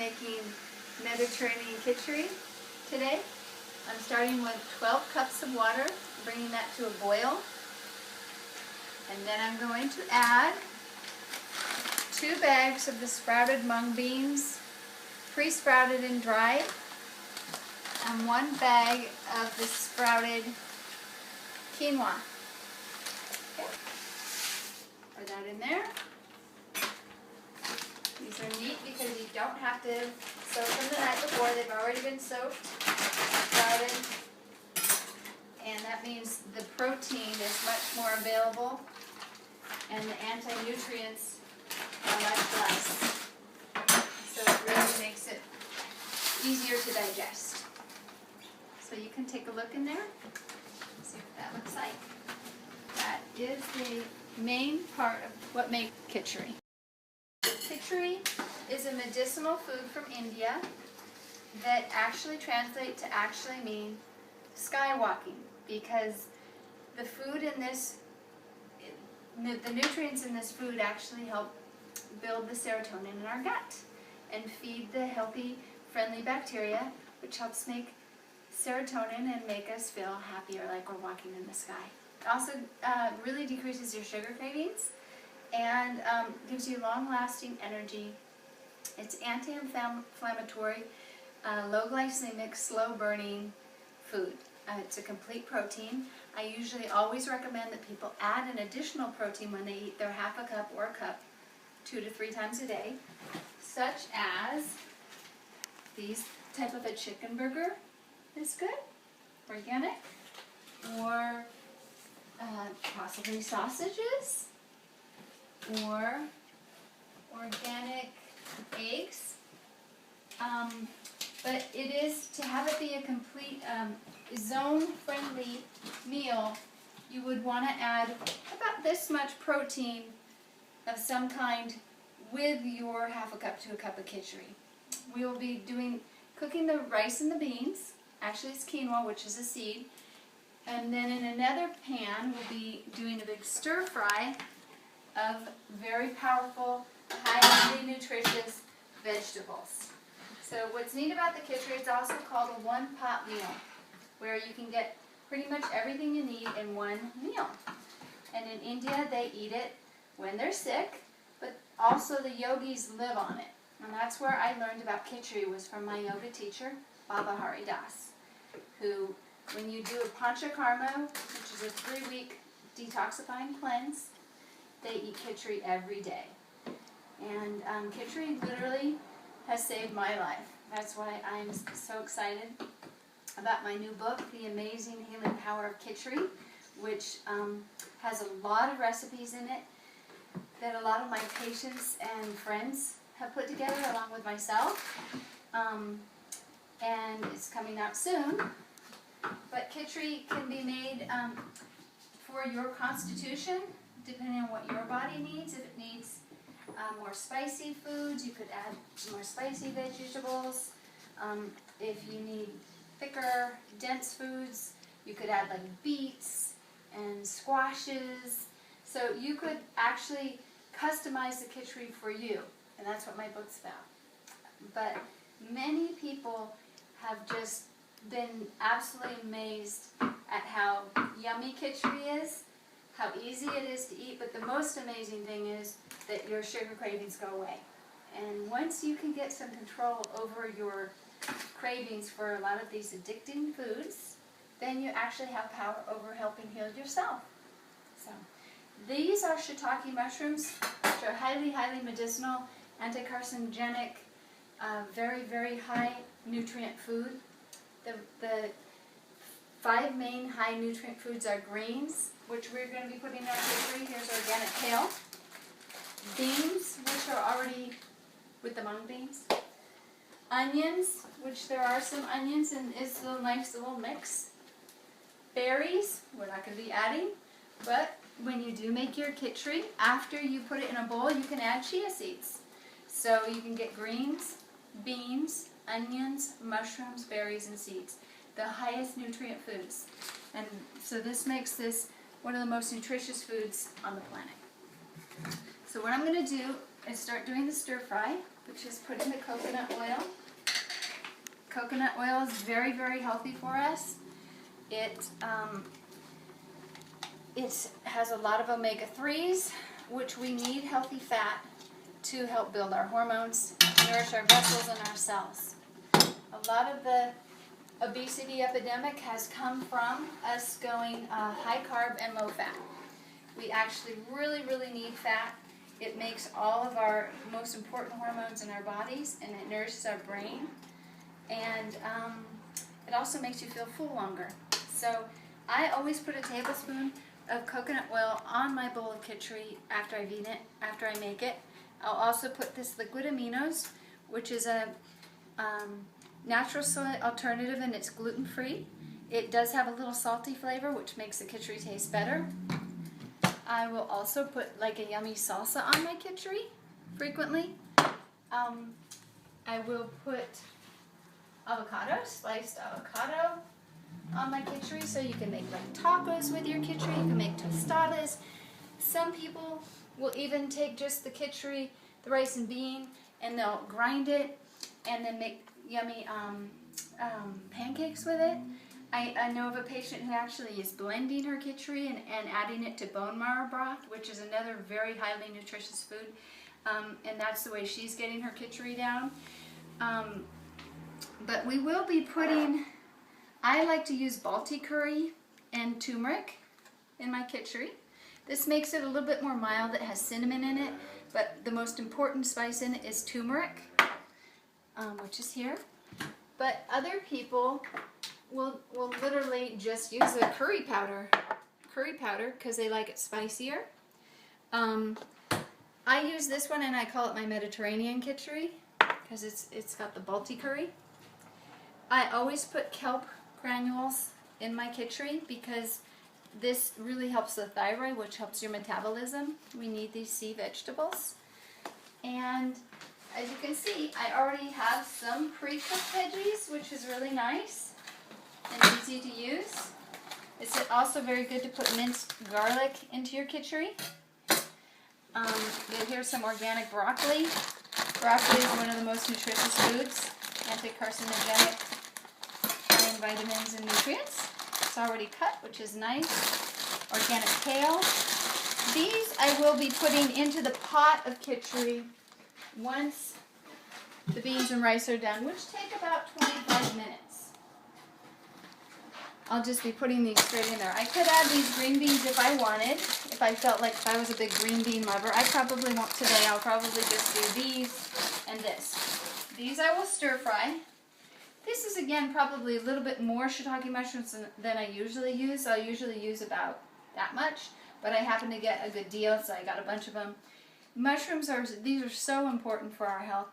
making Mediterranean kitchari today. I'm starting with 12 cups of water, bringing that to a boil. And then I'm going to add 2 bags of the sprouted mung beans, pre-sprouted and dried, and 1 bag of the sprouted quinoa. Okay. Pour that in there. These are neat because you don't have to soak them the night before. They've already been soaked, sprouted, and that means the protein is much more available and the anti-nutrients are much less. So it really makes it easier to digest. So you can take a look in there, see what that looks like. That is the main part of what makes kitchari. Kitchari is a medicinal food from India that actually translates to actually mean skywalking, because the food in this, the nutrients in this food actually help build the serotonin in our gut and feed the healthy, friendly bacteria, which helps make serotonin and make us feel happier, like we're walking in the sky. It also really decreases your sugar cravings and gives you long-lasting energy. It's anti-inflammatory, low glycemic, slow-burning food. It's a complete protein. I usually always recommend that people add an additional protein when they eat their half a cup or a cup 2 to 3 times a day, such as these type of a chicken burger is good, organic, or possibly sausages, or organic eggs. But it is, to have it be a complete zone-friendly meal, you would want to add about this much protein of some kind with your half a cup to a cup of kitchari. We will be cooking the rice and the beans. Actually, it's quinoa, which is a seed. And then in another pan, we'll be doing a big stir fry of very powerful, highly nutritious vegetables. So what's neat about the kitchari, it's also called a one-pot meal, where you can get pretty much everything you need in one meal. And in India, they eat it when they're sick, but also the yogis live on it. And that's where I learned about kitchari, was from my yoga teacher, Baba Hari Das, who, when you do a panchakarma, which is a 3-week detoxifying cleanse, they eat kitchari every day. And kitchari literally has saved my life. That's why I'm so excited about my new book, The Amazing Healing Power of Kitchari, which has a lot of recipes in it that a lot of my patients and friends have put together along with myself. And it's coming out soon. But kitchari can be made for your constitution, depending on what your body needs. If it needs more spicy foods, you could add more spicy vegetables. If you need thicker, dense foods, you could add like beets and squashes. So you could actually customize the kitchari for you, and that's what my book's about. But many people have just been absolutely amazed at how yummy kitchari is, how easy it is to eat, but the most amazing thing is that your sugar cravings go away. And once you can get some control over your cravings for a lot of these addicting foods, then you actually have power over helping heal yourself. So these are shiitake mushrooms, which are highly, highly medicinal, anti-carcinogenic, very, very high nutrient food. The 5 main high nutrient foods are greens, which we're going to be putting in our kitchari. Here's organic kale. Beans, which are already with the mung beans. Onions, which there are some onions and it's a nice little mix. Berries, we're not going to be adding, but when you do make your kitchari, after you put it in a bowl, you can add chia seeds. So you can get greens, beans, onions, mushrooms, berries, and seeds. The highest nutrient foods. And so this makes this one of the most nutritious foods on the planet. So what I'm going to do is start doing the stir fry, which is putting the coconut oil. Coconut oil is very, very healthy for us. It has a lot of omega-3s, which we need healthy fat to help build our hormones, nourish our vessels and our cells. A lot of the obesity epidemic has come from us going high carb and low fat. We actually really, really need fat. It makes all of our most important hormones in our bodies, and it nourishes our brain. And it also makes you feel full longer. So I always put a tablespoon of coconut oil on my bowl of Kitchari after I've eaten it, after I make it. I'll also put this liquid aminos, which is a natural soy alternative, and it's gluten-free. It does have a little salty flavor, which makes the Kitchari taste better. I will also put like a yummy salsa on my Kitchari frequently. I will put avocado, sliced avocado on my Kitchari, so you can make like tacos with your Kitchari. You can make tostadas. Some people will even take just the Kitchari, the rice and bean, and they'll grind it and then make yummy pancakes with it. I know of a patient who actually is blending her Kitchari and adding it to bone marrow broth, which is another very highly nutritious food, and that's the way she's getting her Kitchari down. But we will be putting, I like to use Balti curry and turmeric in my Kitchari. This makes it a little bit more mild. It has cinnamon in it, but the most important spice in it is turmeric, which is here. But other people will literally just use the curry powder because they like it spicier. I use this one and I call it my Mediterranean Kitchari because it's got the Balti curry. I always put kelp granules in my Kitchari because this really helps the thyroid, which helps your metabolism. We need these sea vegetables. And as you can see, I already have some pre-cooked veggies, which is really nice and easy to use. It's also very good to put minced garlic into your Kitchari. Here's some organic broccoli. Broccoli is one of the most nutritious foods, anti-carcinogenic, high in vitamins and nutrients. It's already cut, which is nice. Organic kale. These I will be putting into the pot of Kitchari once the beans and rice are done, which take about 25 minutes. I'll just be putting these straight in there. I could add these green beans if I wanted, if I felt like if I was a big green bean lover. I probably won't today. I'll probably just do these and this. These I will stir fry. This is again probably a little bit more shiitake mushrooms than I usually use. I'll usually use about that much, but I happen to get a good deal, so I got a bunch of them. Mushrooms these are so important for our health.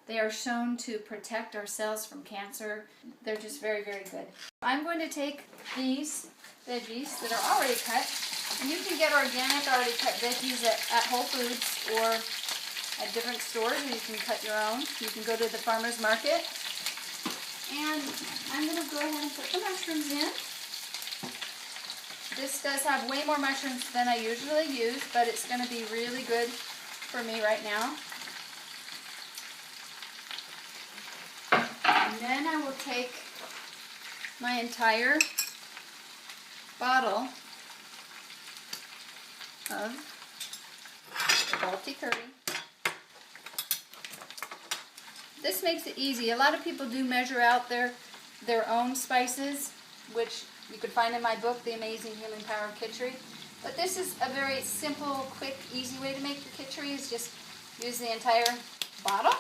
They are shown to protect our cells from cancer. They're just very, very good. I'm going to take these veggies that are already cut, and you can get organic already cut veggies at Whole Foods or at different stores, or you can cut your own. You can go to the farmer's market. And I'm going to go ahead and put the mushrooms in. This does have way more mushrooms than I usually use, but it's going to be really good for me right now. And then I will take my entire bottle of the Balti curry. This makes it easy. A lot of people do measure out their own spices, which you could find in my book, The Amazing Healing Power of Kitchari. But this is a very simple, quick, easy way to make your Kitchari, is just use the entire bottle.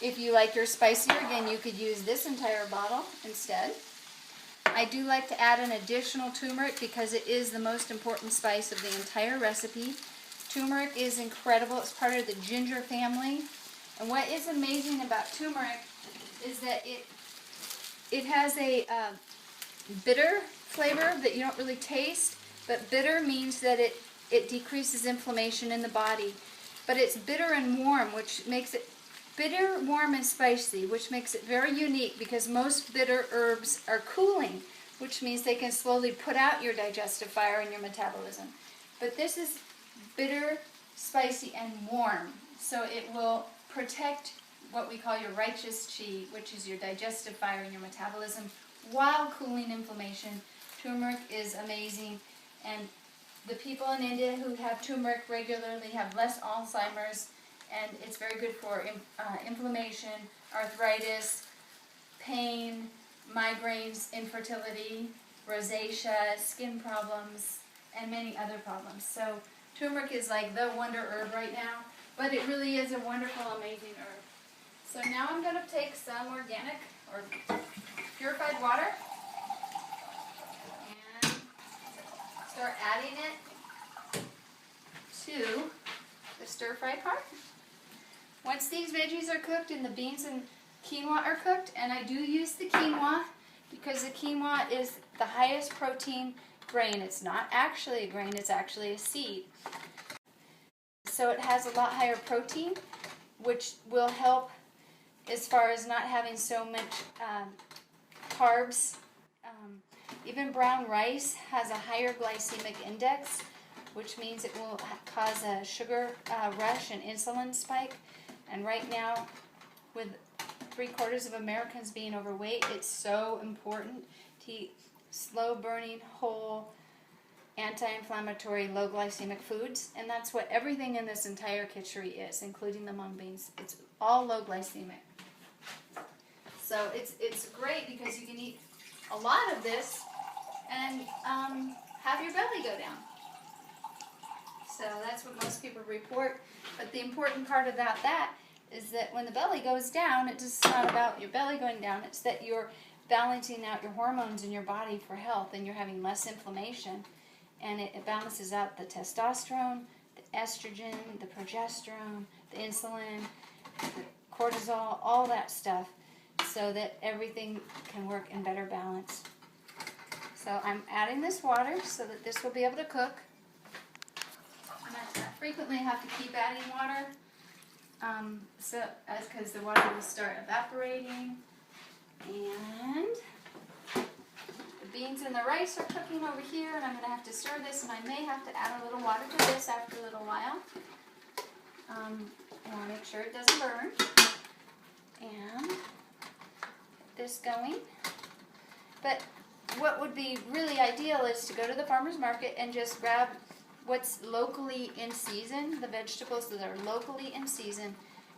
If you like your spicier, again, you could use this entire bottle instead. I do like to add an additional turmeric because it is the most important spice of the entire recipe. Turmeric is incredible. It's part of the ginger family. And what is amazing about turmeric is that it has a bitter flavor that you don't really taste, but bitter means that it decreases inflammation in the body. But it's bitter and warm, which makes it bitter, warm, and spicy, which makes it very unique because most bitter herbs are cooling, which means they can slowly put out your digestive fire and your metabolism. But this is bitter, spicy, and warm. So it will protect what we call your righteous chi, which is your digestive fire and your metabolism, while cooling inflammation. Turmeric is amazing, and the people in India who have turmeric regularly have less Alzheimer's, and it's very good for inflammation, arthritis, pain, migraines, infertility, rosacea, skin problems, and many other problems. So turmeric is like the wonder herb right now, but it really is a wonderful, amazing herb. So now I'm going to take some organic or purified water and start adding it to the stir-fry part. Once these veggies are cooked and the beans and quinoa are cooked, and I do use the quinoa because the quinoa is the highest protein grain. It's not actually a grain, it's actually a seed. So it has a lot higher protein, which will help as far as not having so much carbs. Even brown rice has a higher glycemic index, which means it will cause a sugar rush and insulin spike. And right now, with 3/4 of Americans being overweight, it's so important to eat slow-burning, whole, anti-inflammatory, low glycemic foods. And that's what everything in this entire kitchari is, including the mung beans. It's all low glycemic. So it's great because you can eat a lot of this and have your belly go down. So that's what most people report. But the important part about that is that when the belly goes down, it's just not about your belly going down. It's that you're balancing out your hormones in your body for health, and you're having less inflammation. And it balances out the testosterone, the estrogen, the progesterone, the insulin, the cortisol, all that stuff, so that everything can work in better balance. So I'm adding this water so that this will be able to cook. And I frequently have to keep adding water, because the water will start evaporating. And the beans and the rice are cooking over here, and I'm going to have to stir this, and I may have to add a little water to this after a little while. I want to make sure it doesn't burn. And get this going. But what would be really ideal is to go to the farmer's market and just grab what's locally in season, the vegetables that are locally in season,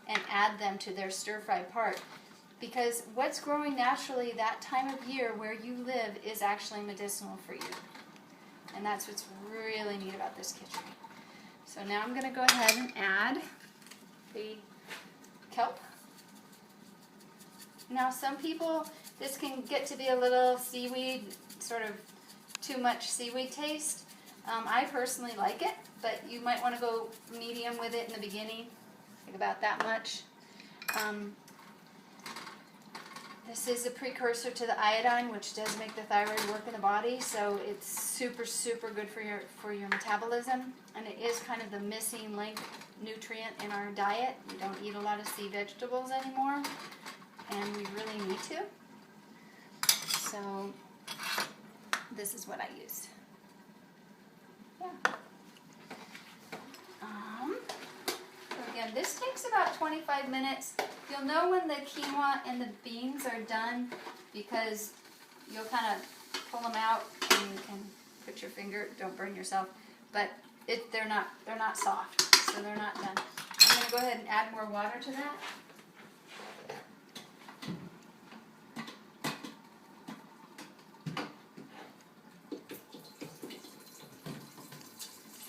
and add them to their stir-fry part. Because what's growing naturally that time of year where you live is actually medicinal for you. And that's what's really neat about this kitchen. So now I'm going to go ahead and add the kelp. Now some people, this can get to be a little seaweed, sort of too much seaweed taste. I personally like it, but you might want to go medium with it in the beginning, like about that much. This is a precursor to the iodine, which does make the thyroid work in the body, so it's super, super good for your metabolism, and it is kind of the missing link nutrient in our diet. We don't eat a lot of sea vegetables anymore, and we really need to. So this is what I used. Yeah. So again, this takes about 25 minutes. You'll know when the quinoa and the beans are done because you'll kind of pull them out and you can put your finger, don't burn yourself, but they're not soft, so they're not done. I'm going to go ahead and add more water to that.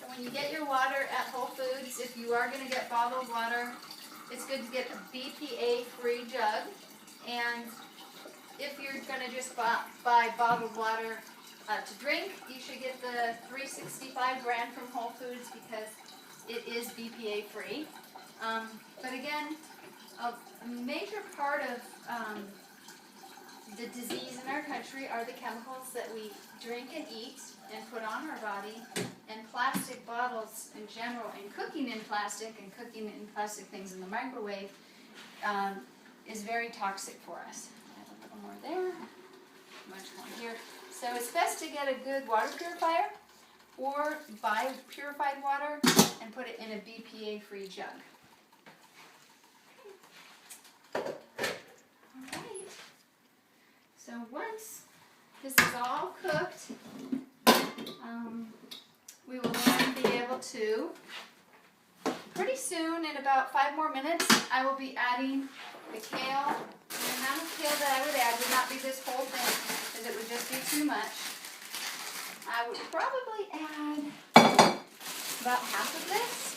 When you get your water at Whole Foods, if you are going to get bottled water, it's good to get a BPA-free jug. And if you're going to just buy bottled water to drink, you should get the 365 brand from Whole Foods because it is BPA-free. But again, a major part of the disease in our country are the chemicals that we drink and eat and put on our body, and plastic bottles in general, and cooking in plastic and cooking in plastic things in the microwave is very toxic for us. I have a little more there, much more here. So it's best to get a good water purifier or buy purified water and put it in a BPA-free jug. once this is all cooked, we will then be able to, pretty soon, in about 5 more minutes, I will be adding the kale. The amount of kale that I would add would not be this whole thing, because it would just be too much. I would probably add about half of this,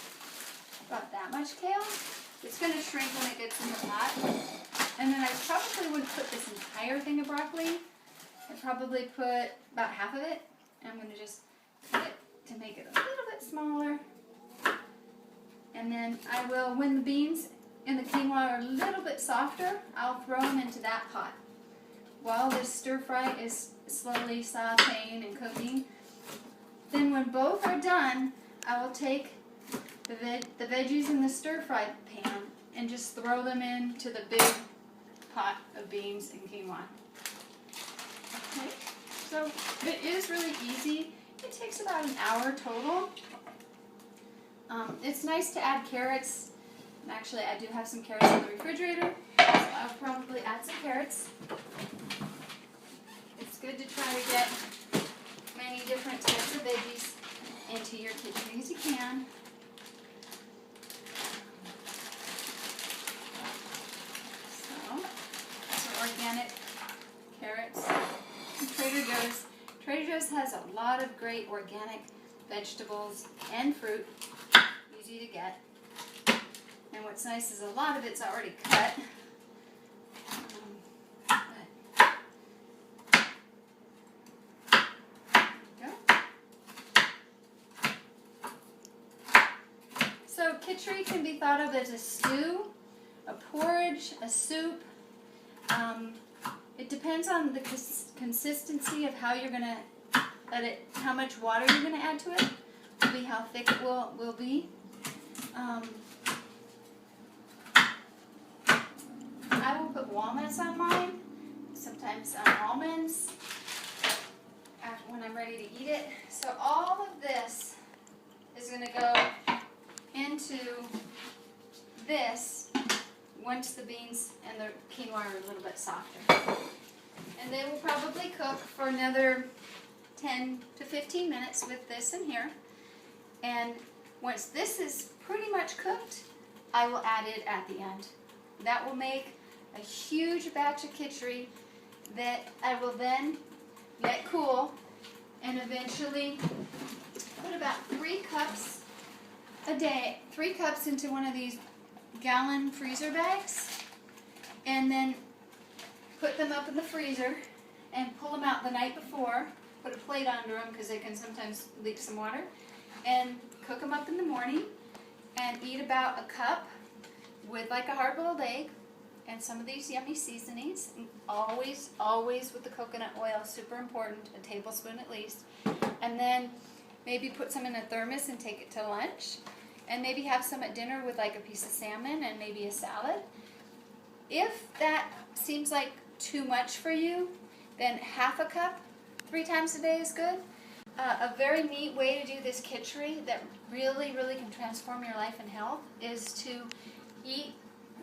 about that much kale. It's going to shrink when it gets in the pot. And then I probably wouldn't put this entire thing of broccoli. I'd probably put about half of it. I'm going to just cut it to make it a little bit smaller. And then I will, when the beans and the quinoa are a little bit softer, I'll throw them into that pot. While this stir fry is slowly sauteing and cooking, then when both are done, I will take the veggies in the stir fry pan and just throw them into the big pot of beans and quinoa. Okay, so it is really easy. It takes about an hour total. It's nice to add carrots. And actually, I do have some carrots in the refrigerator, so I'll probably add some carrots. It's good to try to get many different types of veggies into your kitchen as you can. So, some organic carrots from Trader Joe's. Trader Joe's has a lot of great organic vegetables and fruit, easy to get. And what's nice is a lot of it's already cut. So kitchari can be thought of as a stew, a porridge, a soup. It depends on the consistency of how you're going to let it, how much water you're going to add to it, will be how thick it will be. I will put walnuts on mine, sometimes almonds when I'm ready to eat it. So all of this is going to go into this once the beans and the quinoa are a little bit softer. And they will probably cook for another 10 to 15 minutes with this in here. And once this is pretty much cooked, I will add it at the end. That will make a huge batch of kitchari that I will then let cool and eventually put about 3 cups a day, 3 cups into one of these gallon freezer bags, and then put them up in the freezer and pull them out the night before, put a plate under them because they can sometimes leak some water, and cook them up in the morning and eat about a cup with like a hard-boiled egg and some of these yummy seasonings. And always with the coconut oil, super important, a tablespoon at least. And then maybe put some in a thermos and take it to lunch. And maybe have some at dinner with like a piece of salmon and maybe a salad. If that seems like too much for you, then half a cup 3 times a day is good. A very neat way to do this kitchari that really can transform your life and health is to eat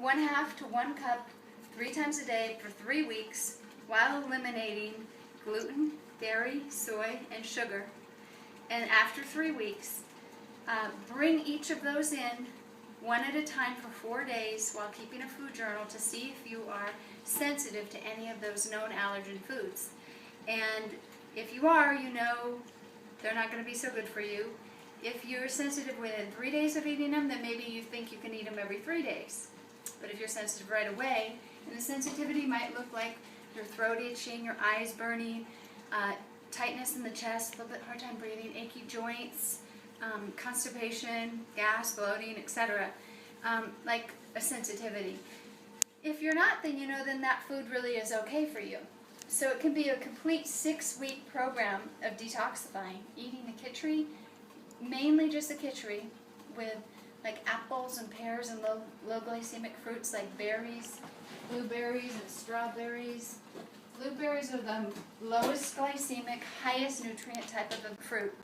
1/2 to 1 cup 3 times a day for 3 weeks while eliminating gluten, dairy, soy, and sugar. And after 3 weeks, bring each of those in one at a time for 4 days while keeping a food journal to see if you are sensitive to any of those known allergen foods. And if you are, you know they're not going to be so good for you. If you're sensitive within 3 days of eating them, then maybe you think you can eat them every 3 days. But if you're sensitive right away, then the sensitivity might look like your throat itching, your eyes burning, tightness in the chest, a little bit hard time breathing, achy joints, constipation, gas, bloating, etc. Like a sensitivity. If you're not, then you know then that food really is okay for you. So it can be a complete 6-week program of detoxifying, eating the kitchari, mainly just the kitchari, with like apples and pears and low glycemic fruits like berries, blueberries and strawberries. Blueberries are the lowest glycemic, highest nutrient type of a fruit.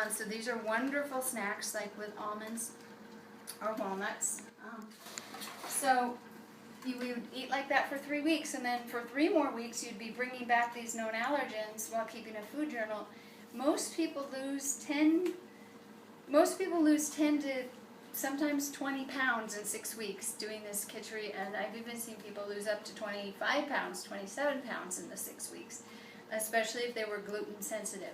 So these are wonderful snacks like with almonds or walnuts. So you would eat like that for 3 weeks, and then for 3 more weeks you'd be bringing back these known allergens while keeping a food journal. Most people lose 10 to sometimes 20 pounds in 6 weeks doing this Kitchari, and I've even seen people lose up to 25 pounds, 27 pounds in the 6 weeks, especially if they were gluten sensitive.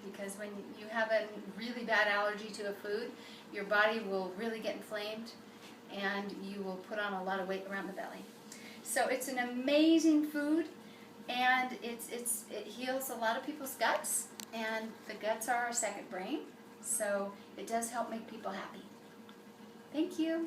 Because when you have a really bad allergy to a food, your body will really get inflamed and you will put on a lot of weight around the belly. So it's an amazing food, and it heals a lot of people's guts, and the guts are our second brain, so it does help make people happy. Thank you.